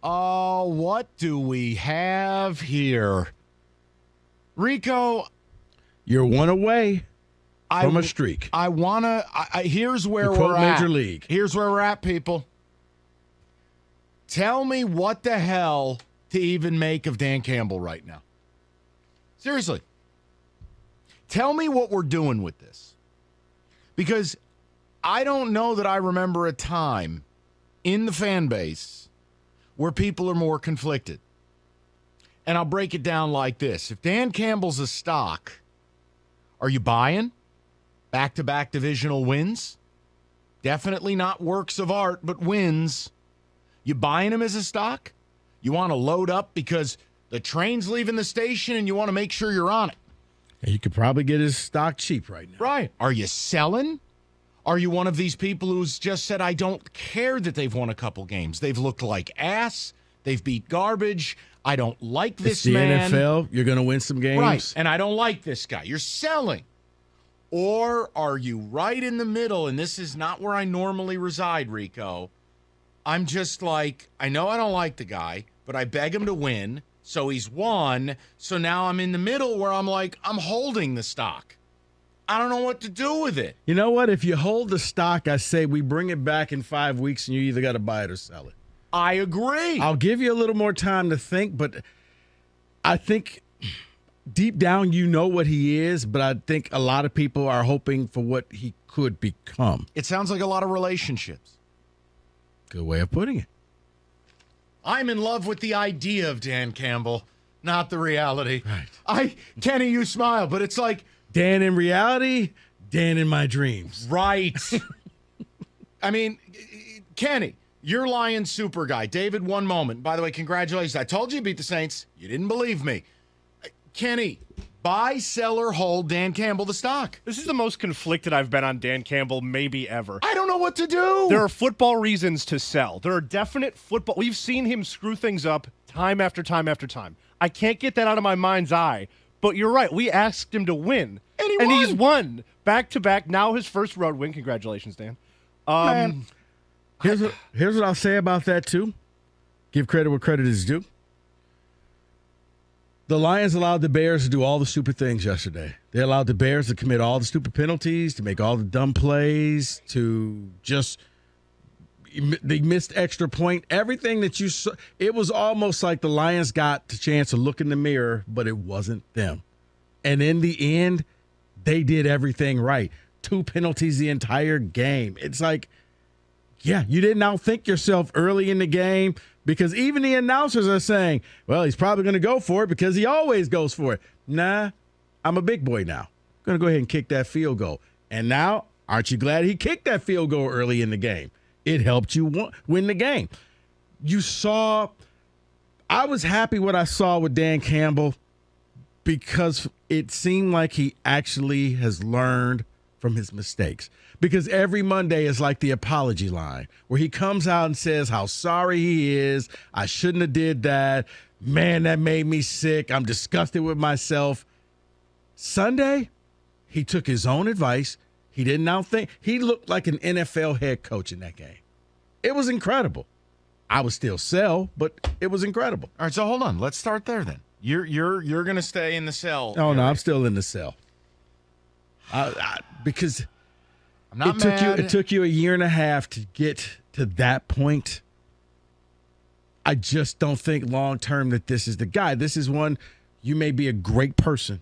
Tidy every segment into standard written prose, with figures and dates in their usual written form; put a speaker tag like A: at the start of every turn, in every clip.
A: Oh, what do we have here? Rico,
B: You're one away from a streak.
A: I want to here's where
B: To
A: we're
B: quote
A: at.
B: Major League.
A: Here's where we're at, people. Tell me what the hell to even make of Dan Campbell right now. Seriously. Tell me what we're doing with this. Because I don't know that I remember a time in the fan base where people are more conflicted. And I'll break it down like this. If Dan Campbell's a stock, are you buying? Back-to-back divisional wins? Definitely not works of art, but wins. You buying him as a stock? You want to load up because the train's leaving the station and you want to make sure you're on it.
B: And you could probably get his stock cheap right now.
A: Right. Are you selling? Are you one of these people who's just said, I don't care that they've won a couple games. They've looked like ass. They've beat garbage. I don't like this
B: It's the
A: man.
B: NFL. You're going to win some games.
A: Right. And I don't like this guy. You're selling. Or are you right in the middle? And this is not where I normally reside, Rico. I'm just like, I know I don't like the guy, but I beg him to win. So he's won. So now I'm in the middle where I'm like, I'm holding the stock. I don't know what to do with it.
B: You know what? If you hold the stock, I say we bring it back in 5 weeks and you either got to buy it or sell it.
A: I agree.
B: I'll give you a little more time to think, but I think deep down you know what he is, but I think a lot of people are hoping for what he could become.
A: It sounds like a lot of relationships.
B: Good way of putting it.
A: I'm in love with the idea of Dan Campbell, not the reality.
B: Right.
A: Kenny, you smile, but it's like,
B: Dan in reality, Dan in my dreams.
A: right. I mean, Kenny, you're Lions super guy. David, one moment. By the way, congratulations. I told you beat the Saints. You didn't believe me. Kenny, buy, sell, or hold Dan Campbell the stock.
C: This is the most conflicted I've been on Dan Campbell maybe ever.
A: I don't know what to do.
C: There are football reasons to sell. There are definite football. We've seen him screw things up time after time after time. I can't get that out of my mind's eye. But you're right. We asked him to win.
A: And
C: he's won back-to-back. Now his first road win. Congratulations, Dan.
B: Man, here's what I'll say about that, too. Give credit where credit is due. The Lions allowed the Bears to do all the stupid things yesterday. They allowed the Bears to commit all the stupid penalties, to make all the dumb plays, to just they missed extra point. Everything that you saw, it was almost like the Lions got the chance to look in the mirror, but it wasn't them. And in the end, they did everything right. 2 penalties the entire game. It's like, yeah, you didn't outthink yourself early in the game because even the announcers are saying, well, he's probably going to go for it because he always goes for it. Nah, I'm a big boy now. I'm going to go ahead and kick that field goal. And now, aren't you glad he kicked that field goal early in the game? It helped you win the game. You saw, I was happy what I saw with Dan Campbell because it seemed like he actually has learned from his mistakes. Because every Monday is like the apology line where he comes out and says how sorry he is. I shouldn't have did that. Man, that made me sick. I'm disgusted with myself. Sunday, he took his own advice. He didn't outthink. He looked like an NFL head coach in that game. It was incredible. I would still sell, but it was incredible.
A: All right, so hold on. Let's start there then. You're going to stay in the cell.
B: Oh, no, I'm still in the cell. Because
A: I'm not mad.
B: It took you a year and a half to get to that point. I just don't think long term that this is the guy. This is one, you may be a great person.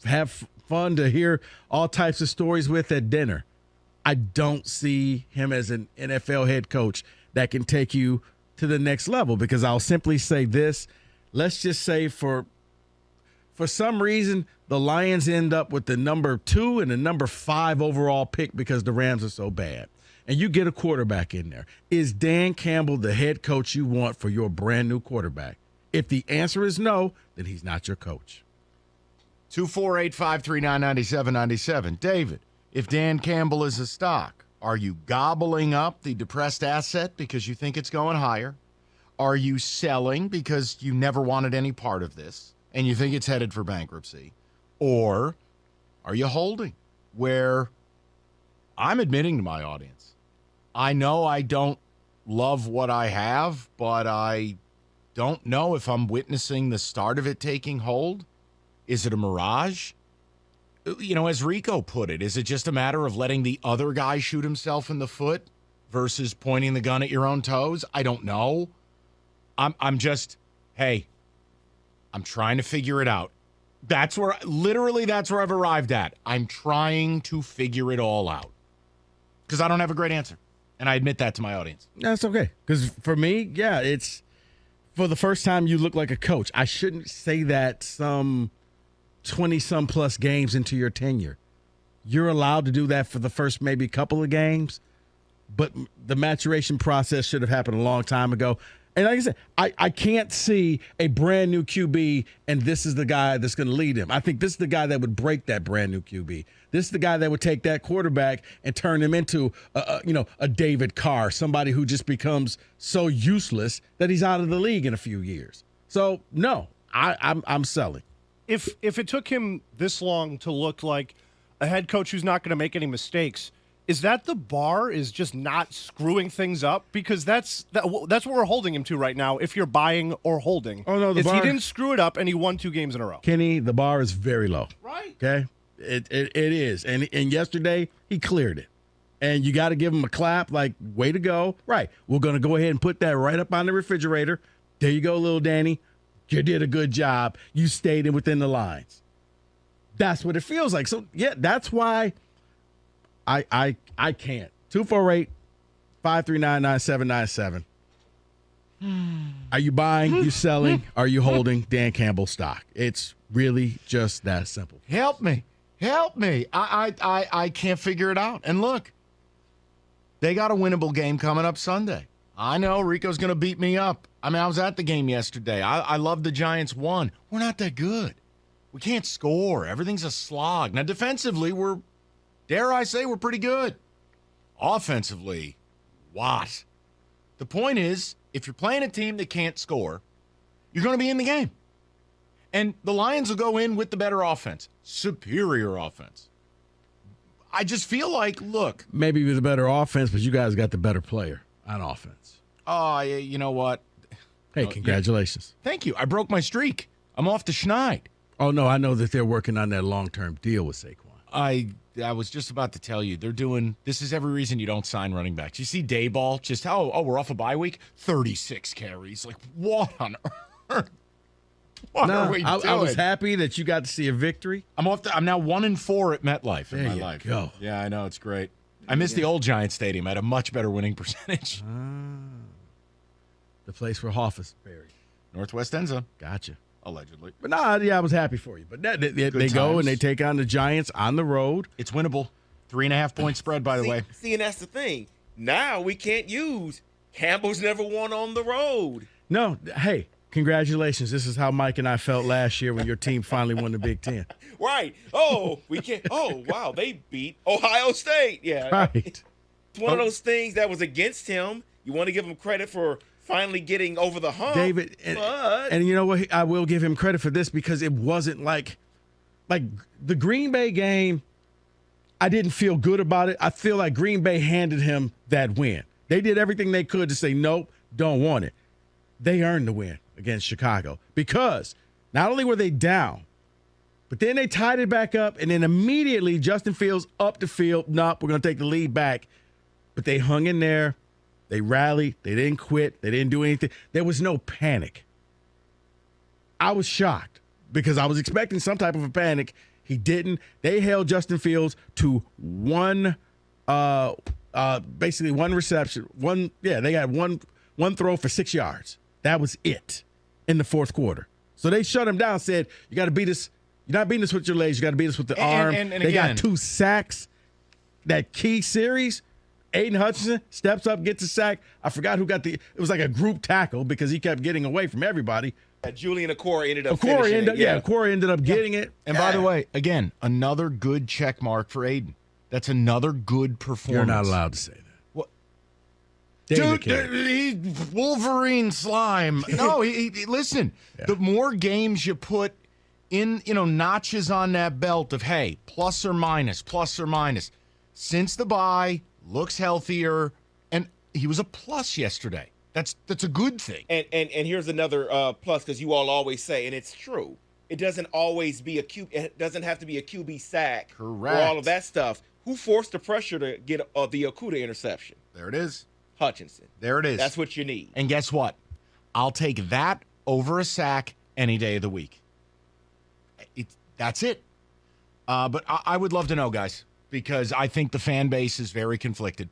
B: Have fun to hear all types of stories with at dinner. I don't see him as an NFL head coach that can take you to the next level because I'll simply say this. Let's just say for some reason, the Lions end up with the number 2 and the number 5 overall pick because the Rams are so bad. And you get a quarterback in there. Is Dan Campbell the head coach you want for your brand new quarterback? If the answer is no, then he's not your coach.
A: 248-539-9797. David, if Dan Campbell is a stock, are you gobbling up the depressed asset because you think it's going higher? Are you selling because you never wanted any part of this and you think it's headed for bankruptcy? Or are you holding where I'm admitting to my audience, I know I don't love what I have, but I don't know if I'm witnessing the start of it taking hold. Is it a mirage? As Rico put it, is it just a matter of letting the other guy shoot himself in the foot versus pointing the gun at your own toes? I don't know. I'm trying to figure it out. That's where I've arrived at. I'm trying to figure it all out because I don't have a great answer. And I admit that to my audience.
B: That's okay. Because for me, it's for the first time you look like a coach. I shouldn't say that some 20-some plus games into your tenure. You're allowed to do that for the first maybe couple of games, but the maturation process should have happened a long time ago. And like I said, I can't see a brand new QB and this is the guy that's going to lead him. I think this is the guy that would break that brand new QB. This is the guy that would take that quarterback and turn him into a David Carr, somebody who just becomes so useless that he's out of the league in a few years. So no, I'm selling.
C: If it took him this long to look like a head coach who's not going to make any mistakes, is that the bar, is just not screwing things up? Because that's what we're holding him to right now, if you're buying or holding.
B: Oh, no,
C: he didn't screw it up, and he won 2 games in a row.
B: Kenny, the bar is very low.
C: Right.
B: Okay? It is. And yesterday, he cleared it. And you got to give him a clap, like, way to go. Right. We're going to go ahead and put that right up on the refrigerator. There you go, little Danny. You did a good job. You stayed within the lines. That's what it feels like. So, yeah, that's why I can't. 248-539-9797. Are you buying? You selling? Are you holding Dan Campbell stock? It's really just that simple.
A: Help me. I can't figure it out. And look, they got a winnable game coming up Sunday. I know Rico's going to beat me up. I mean, I was at the game yesterday. I love the Giants won. We're not that good. We can't score. Everything's a slog. Now, defensively, dare I say, we're pretty good. Offensively, what? The point is, if you're playing a team that can't score, you're going to be in the game. And the Lions will go in with the better offense, superior offense. I just feel like, look.
B: Maybe with the better offense, but you guys got the better player on offense.
A: Oh, you know what?
B: Hey, congratulations.
A: Yeah. Thank you. I broke my streak. I'm off to Schneid.
B: Oh, no, I know that they're working on that long-term deal with Saquon.
A: I was just about to tell you, this is every reason you don't sign running backs. You see Dayball, just, we're off a bye week, 36 carries. Like, what on earth? What are we doing?
B: I was happy that you got to see a victory.
A: I'm now 1-4 at MetLife in my life.
B: Go.
A: Yeah, I know, it's great. I miss the old Giant Stadium. I had a much better winning percentage.
B: The place where Hoff is buried.
A: Northwest End Zone.
B: Gotcha.
A: Allegedly.
B: But I was happy for you. But they go and they take on the Giants on the road.
A: It's winnable. 3.5-point spread, by the way.
D: See, and that's the thing. Now we can't use Campbell's never won on the road.
B: No, hey, congratulations. This is how Mike and I felt last year when your team finally won the Big Ten.
D: Right. Oh, we can't. Oh, wow. They beat Ohio State. Yeah.
B: Right.
D: It's one of those things that was against him. You want to give him credit for finally getting over the hump.
B: David, and you know what? I will give him credit for this because it wasn't like the Green Bay game. I didn't feel good about it. I feel like Green Bay handed him that win. They did everything they could to say, nope, don't want it. They earned the win against Chicago because not only were they down, but then they tied it back up, and then immediately Justin Fields up the field. Nope, we're going to take the lead back. But they hung in there. They rallied. They didn't quit. They didn't do anything. There was no panic. I was shocked because I was expecting some type of a panic. He didn't. They held Justin Fields to basically one reception. They got one throw for 6 yards. That was it in the fourth quarter. So they shut him down, said, you got to beat us. You're not beating us with your legs. You got to beat us with the arm.
A: And
B: they
A: again,
B: got 2 sacks. That key series, Aiden Hutchinson steps up, gets a sack. I forgot who got it was like a group tackle because he kept getting away from everybody.
D: Julian Okorie ended up finishing it.
B: Okorie ended up getting it.
A: And by the way, again, another good check mark for Aiden. That's another good performance.
B: You're not allowed to say that.
A: What?
B: David
A: Dude, he's Wolverine slime. No, he listen, the more games you put in, notches on that belt of, hey, plus or minus. Since the bye, looks healthier. And he was a plus yesterday. That's a good thing.
D: And here's another plus, because you all always say, and it's true, it doesn't always be it doesn't have to be a QB sack.
A: Correct.
D: Or all of that stuff. Who forced the pressure to get the Okudah interception?
A: There it is.
D: Hutchinson.
A: There it is.
D: That's what you need.
A: And guess what? I'll take that over a sack any day of the week. That's it. But I would love to know, guys, because I think the fan base is very conflicted.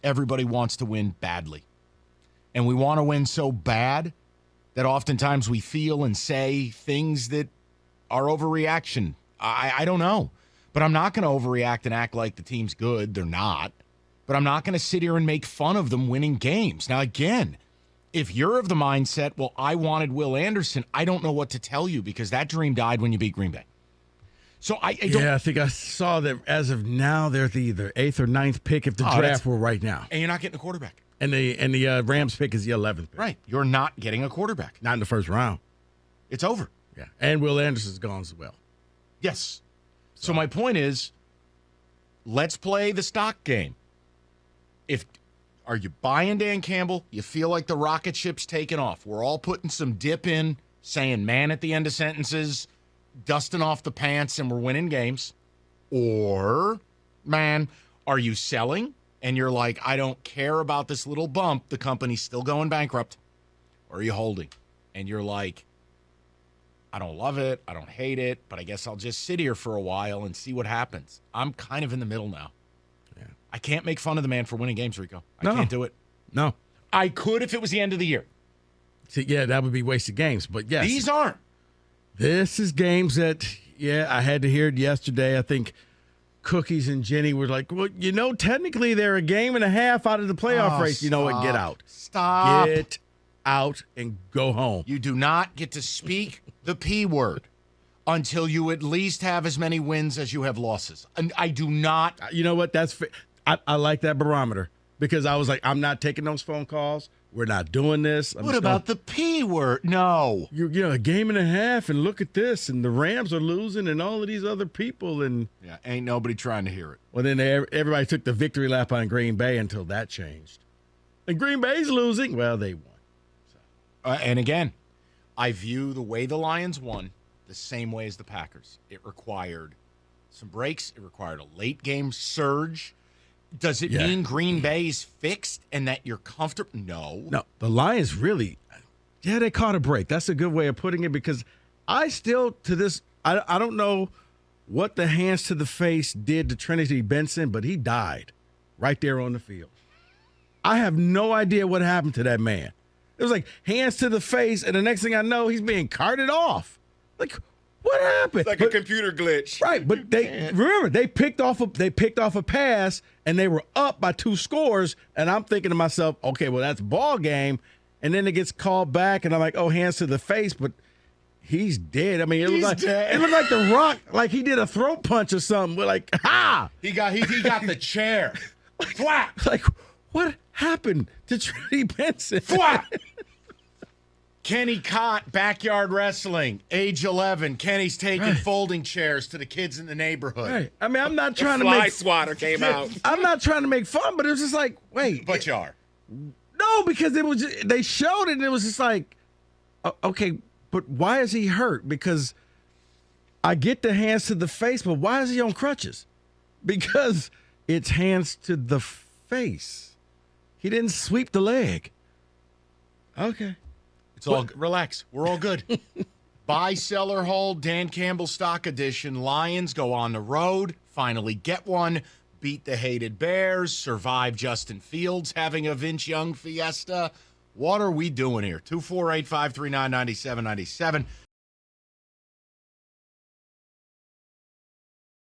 A: Everybody wants to win badly. And we want to win so bad that oftentimes we feel and say things that are overreaction. I don't know. But I'm not going to overreact and act like the team's good. They're not. But I'm not going to sit here and make fun of them winning games. Now, again, if you're of the mindset, well, I wanted Will Anderson, I don't know what to tell you because that dream died when you beat Green Bay. So I don't.
B: Yeah, I think I saw that as of now, they're the either 8th or 9th pick if the draft were right now.
A: And you're not getting a quarterback.
B: And the Rams pick is the 11th pick.
A: Right. You're not getting a quarterback.
B: Not in the first round.
A: It's over.
B: Yeah. And Will Anderson's gone as well.
A: Yes. So my point is, let's play the stock game. Are you buying Dan Campbell? You feel like the rocket ship's taking off. We're all putting some dip in, saying man at the end of sentences, dusting off the pants, and we're winning games. Or, man, are you selling? And you're like, I don't care about this little bump. The company's still going bankrupt. Or are you holding? And you're like, I don't love it. I don't hate it. But I guess I'll just sit here for a while and see what happens. I'm kind of in the middle now. Yeah. I can't make fun of the man for winning games, Rico. I can't do it.
B: No.
A: I could if it was the end of the year.
B: See, yeah, that would be wasted games. But yes.
A: These aren't.
B: This is games that, I had to hear it yesterday. I think Cookies and Jenny were like, well, technically they're a game and a half out of the playoff race. You know what? Get out.
A: Stop.
B: Get out and go home.
A: You do not get to speak the P word until you at least have as many wins as you have losses. And I do not.
B: You know what? I like that barometer because I was like, I'm not taking those phone calls. We're not doing this.
A: What about the P word? No.
B: A game and a half, and look at this, and the Rams are losing, and all of these other people, and
A: ain't nobody trying to hear it.
B: Well, then everybody took the victory lap on Green Bay until that changed, and Green Bay's losing. Well, they won.
A: And again, I view the way the Lions won the same way as the Packers. It required some breaks. It required a late game surge. Does it mean Green Bay's fixed and that you're comfortable? No.
B: No, the Lions really, they caught a break. That's a good way of putting it because I still, to this, I don't know what the hands to the face did to Trinity Benson, but he died right there on the field. I have no idea what happened to that man. It was like hands to the face, and the next thing I know, he's being carted off. Like, what happened?
D: It's like a computer glitch.
B: Right, but they picked off a pass and they were up by 2 scores, and I'm thinking to myself, okay, well that's ball game, and then it gets called back, and I'm like, oh, hands to the face, but he's dead. I mean, it looked like The Rock, like he did a throat punch or something. We're like, ha!
A: He got the chair. Thwap!
B: Like, what happened to Trinity Benson?
A: Thwap! Kenny Cott, backyard wrestling, age 11. Kenny's taking folding chairs to the kids in the neighborhood.
B: Right. I mean, I'm not trying to
D: Fly
B: make
D: swatter came out.
B: I'm not trying to make fun, but it was just like, wait.
A: But you are.
B: No, because it was they showed it and it was just like, okay, but why is he hurt? Because I get the hands to the face, but why is he on crutches? Because it's hands to the face. He didn't sweep the leg. Okay.
A: It's all relax. We're all good. Buy, sell, or hold. Dan Campbell Stock Edition. Lions go on the road. Finally get one. Beat the hated Bears. Survive Justin Fields having a Vince Young fiesta. What are we doing here? 248-539-9797.